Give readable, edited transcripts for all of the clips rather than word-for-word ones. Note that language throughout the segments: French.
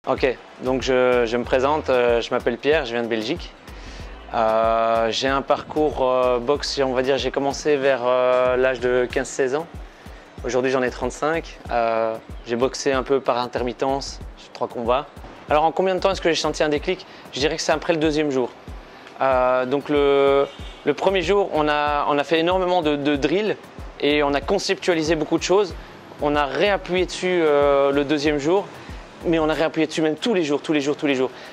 Ok, donc je me présente, je m'appelle Pierre, je viens de Belgique. J'ai un parcours boxe, on va dire, j'ai commencé vers l'âge de 15-16 ans. Aujourd'hui j'en ai 35. J'ai boxé un peu par intermittence, j'ai 3 combats. Alors en combien de temps est-ce que j'ai senti un déclic? Je dirais que c'est après le deuxième jour. Donc le premier jour, on a fait énormément de drills et on a conceptualisé beaucoup de choses. On a réappuyé dessus le deuxième jour. Mais on a réappuyé dessus même tous les jours.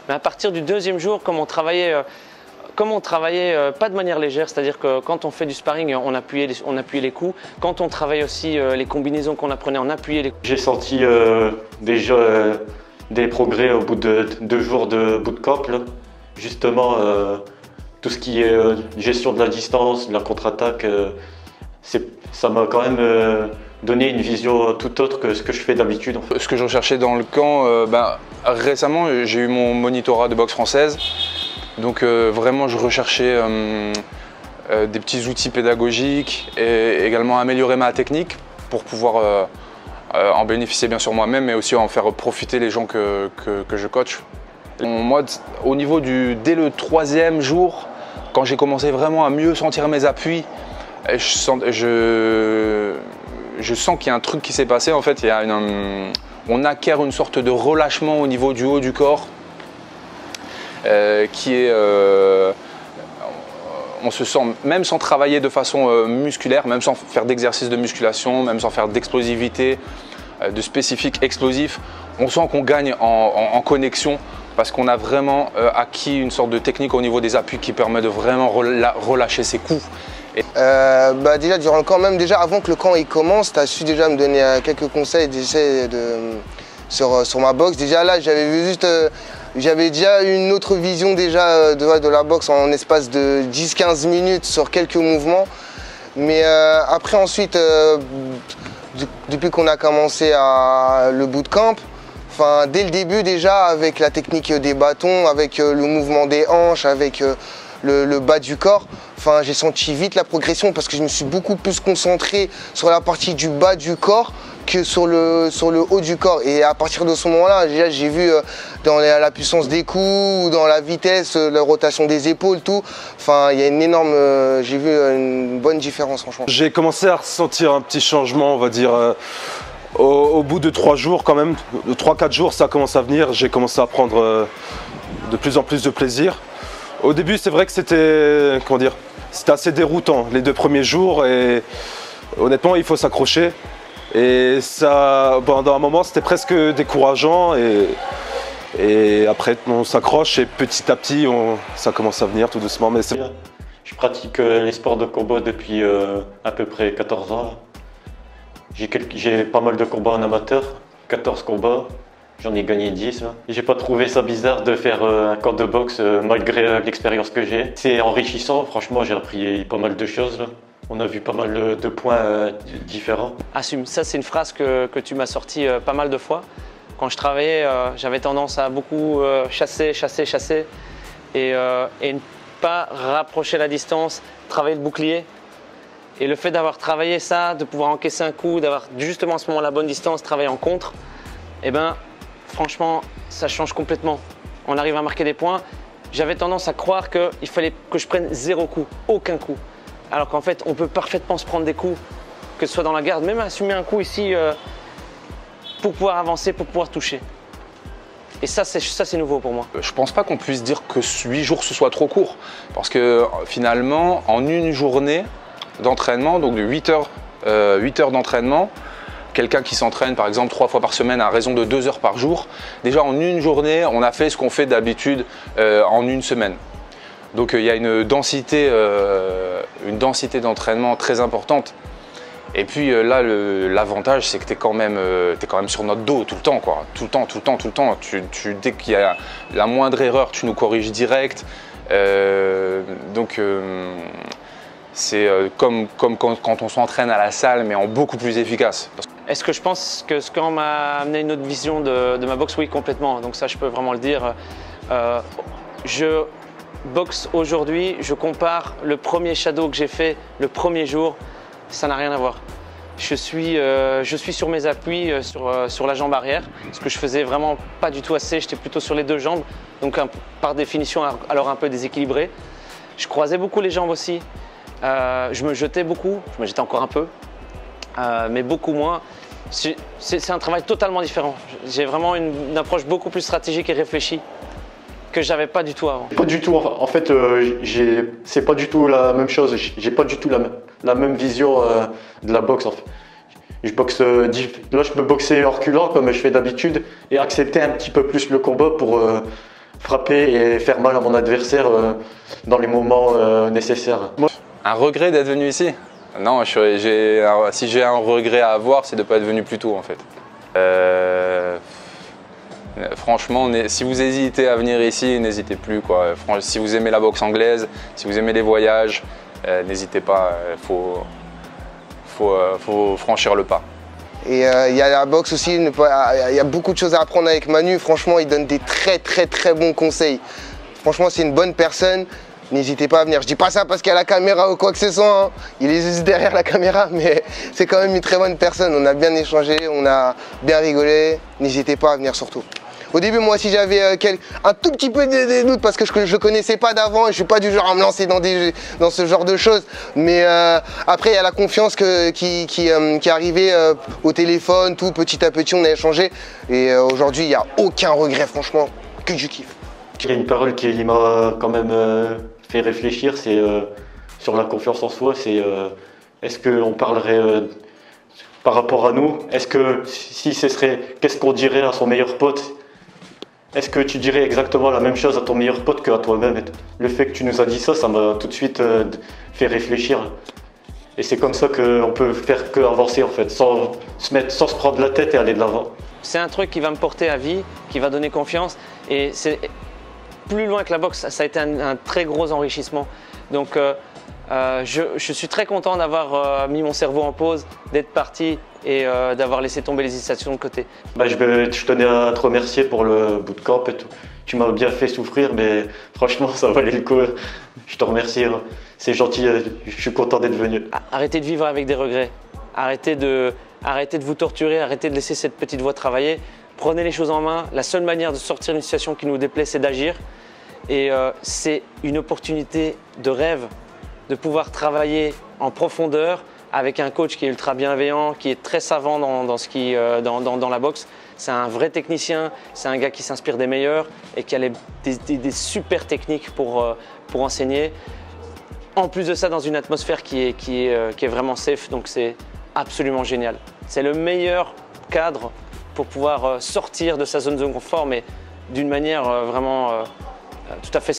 Mais à partir du deuxième jour, comme on travaillait pas de manière légère, c'est-à-dire que quand on fait du sparring, on appuyait les coups. Quand on travaillait aussi les combinaisons qu'on apprenait, on appuyait les coups. J'ai senti déjà des progrès au bout de 2 jours de bootcamp. Justement, tout ce qui est gestion de la distance, de la contre-attaque, ça m'a quand même donné une vision tout autre que ce que je fais d'habitude. Ce que je recherchais dans le camp, récemment j'ai eu mon monitorat de boxe française. Donc vraiment je recherchais des petits outils pédagogiques et également améliorer ma technique pour pouvoir en bénéficier bien sûr moi-même, mais aussi en faire profiter les gens que je coach. Moi, au niveau dès le 3e jour, quand j'ai commencé vraiment à mieux sentir mes appuis, je sens qu'il y a un truc qui s'est passé. En fait, on acquiert une sorte de relâchement au niveau du haut du corps qui est… on se sent, même sans travailler de façon musculaire, même sans faire d'exercice de musculation, même sans faire d'explosivité, de spécifique explosif, on sent qu'on gagne en connexion parce qu'on a vraiment acquis une sorte de technique au niveau des appuis qui permet de vraiment relâcher ses coups. Déjà durant le camp, même déjà avant que le camp il commence, tu as su déjà me donner quelques conseils sur ma boxe. Déjà là, j'avais déjà une autre vision déjà de la boxe en espace de 10-15 minutes sur quelques mouvements. Mais après ensuite, depuis qu'on a commencé le bootcamp, dès le début déjà avec la technique des bâtons, avec le mouvement des hanches, avec le bas du corps, j'ai senti vite la progression parce que je me suis beaucoup plus concentré sur la partie du bas du corps que sur le haut du corps. Et à partir de ce moment-là, j'ai vu dans la puissance des coups, dans la vitesse, la rotation des épaules, tout. Il y a une énorme, j'ai vu une bonne différence franchement. J'ai commencé à ressentir un petit changement, on va dire, au bout de 3 jours quand même. De 3-4 jours, ça commence à venir. J'ai commencé à prendre de plus en plus de plaisir. Au début, c'est vrai que c'était, comment dire, c'était assez déroutant les 2 premiers jours et honnêtement, il faut s'accrocher. Et ça, pendant un moment, c'était presque décourageant et après, on s'accroche et petit à petit, ça commence à venir tout doucement. Mais c'est... Je pratique les sports de combat depuis à peu près 14 ans. J'ai pas mal de combats en amateur, 14 combats. J'en ai gagné 10. J'ai pas trouvé ça bizarre de faire un camp de boxe malgré l'expérience que j'ai. C'est enrichissant, franchement j'ai appris pas mal de choses. On a vu pas mal de points différents. Assume, ça c'est une phrase que tu m'as sortie pas mal de fois. Quand je travaillais, j'avais tendance à beaucoup chasser et ne pas rapprocher la distance, travailler le bouclier. Et le fait d'avoir travaillé ça, de pouvoir encaisser un coup, d'avoir justement à ce moment la bonne distance, travailler en contre, franchement, ça change complètement. On arrive à marquer des points. J'avais tendance à croire qu'il fallait que je prenne 0 coup, aucun coup. Alors qu'en fait, on peut parfaitement se prendre des coups, que ce soit dans la garde, même assumer un coup ici pour pouvoir avancer, pour pouvoir toucher. Et ça, c'est nouveau pour moi. Je ne pense pas qu'on puisse dire que 8 jours ce soit trop court. Parce que finalement, en une journée d'entraînement, donc de 8 heures d'entraînement, quelqu'un qui s'entraîne par exemple 3 fois par semaine à raison de 2 heures par jour, déjà en une journée, on a fait ce qu'on fait d'habitude en une semaine. Donc il y a une densité d'entraînement très importante. Et puis là, l'avantage, c'est que tu es quand même sur notre dos tout le temps, quoi. Tout le temps. Dès qu'il y a la moindre erreur, tu nous corriges direct. C'est comme quand on s'entraîne à la salle, mais en beaucoup plus efficace. Est-ce que je pense que ce camp m'a amené une autre vision de ma boxe? Oui, complètement. Donc ça, je peux vraiment le dire. Je boxe aujourd'hui, je compare le premier shadow que j'ai fait le premier jour, ça n'a rien à voir. je suis sur mes appuis sur la jambe arrière, ce que je faisais vraiment pas du tout assez, j'étais plutôt sur les deux jambes, donc par définition alors un peu déséquilibré. Je croisais beaucoup les jambes aussi, je me jetais beaucoup, je me jetais encore un peu, mais beaucoup moins. C'est un travail totalement différent, j'ai vraiment une approche beaucoup plus stratégique et réfléchie que j'avais pas du tout avant. Pas du tout, en fait, c'est pas du tout la même chose, j'ai pas du tout la même vision de la boxe en fait. Je boxe, là je peux boxer en reculant comme je fais d'habitude et accepter un petit peu plus le combat pour frapper et faire mal à mon adversaire dans les moments nécessaires. Un regret d'être venu ici? Non, si j'ai un regret à avoir, c'est de ne pas être venu plus tôt en fait. Franchement, si vous hésitez à venir ici, n'hésitez plus, quoi. Si vous aimez la boxe anglaise, si vous aimez les voyages, n'hésitez pas, faut franchir le pas. Et il y a la boxe aussi, il y a beaucoup de choses à apprendre avec Manu. Franchement, il donne des très bons conseils. Franchement, c'est une bonne personne. N'hésitez pas à venir. Je dis pas ça parce qu'il y a la caméra ou quoi que ce soit, hein. Il est juste derrière la caméra, mais c'est quand même une très bonne personne. On a bien échangé, on a bien rigolé. N'hésitez pas à venir surtout. Au début, moi aussi, j'avais un tout petit peu de doutes parce que je ne le connaissais pas d'avant et je ne suis pas du genre à me lancer dans ce genre de choses. Mais après, il y a la confiance qui est arrivée au téléphone, tout petit à petit, on a échangé. Et aujourd'hui, il n'y a aucun regret, franchement, que du kiff. Il y a une parole qui m'a quand même fait réfléchir, c'est sur la confiance en soi, c'est est-ce qu'on parlerait par rapport à nous, est-ce que si ce serait, qu'est-ce qu'on dirait à son meilleur pote? Est-ce que tu dirais exactement la même chose à ton meilleur pote qu'à toi-même? Le fait que tu nous as dit ça, ça m'a tout de suite fait réfléchir. Et c'est comme ça qu'on peut faire qu'avancer en fait, sans se prendre la tête et aller de l'avant. C'est un truc qui va me porter à vie, qui va donner confiance. Et c'est plus loin que la boxe, ça a été un très gros enrichissement. Donc je suis très content d'avoir mis mon cerveau en pause, d'être parti et d'avoir laissé tomber les hésitations de côté. Je tenais à te remercier pour le bootcamp et tout. Tu m'as bien fait souffrir, mais franchement, ça valait le coup. Je te remercie, c'est gentil, je suis content d'être venu. Arrêtez de vivre avec des regrets, arrêtez de vous torturer, arrêtez de laisser cette petite voix travailler. Prenez les choses en main, la seule manière de sortir d'une situation qui nous déplaît, c'est d'agir. Et c'est une opportunité de rêve de pouvoir travailler en profondeur avec un coach qui est ultra bienveillant, qui est très savant dans la boxe. C'est un vrai technicien, c'est un gars qui s'inspire des meilleurs et qui a des super techniques pour enseigner. En plus de ça, dans une atmosphère qui est vraiment safe, donc c'est absolument génial. C'est le meilleur cadre pour pouvoir sortir de sa zone de confort, mais d'une manière vraiment tout à fait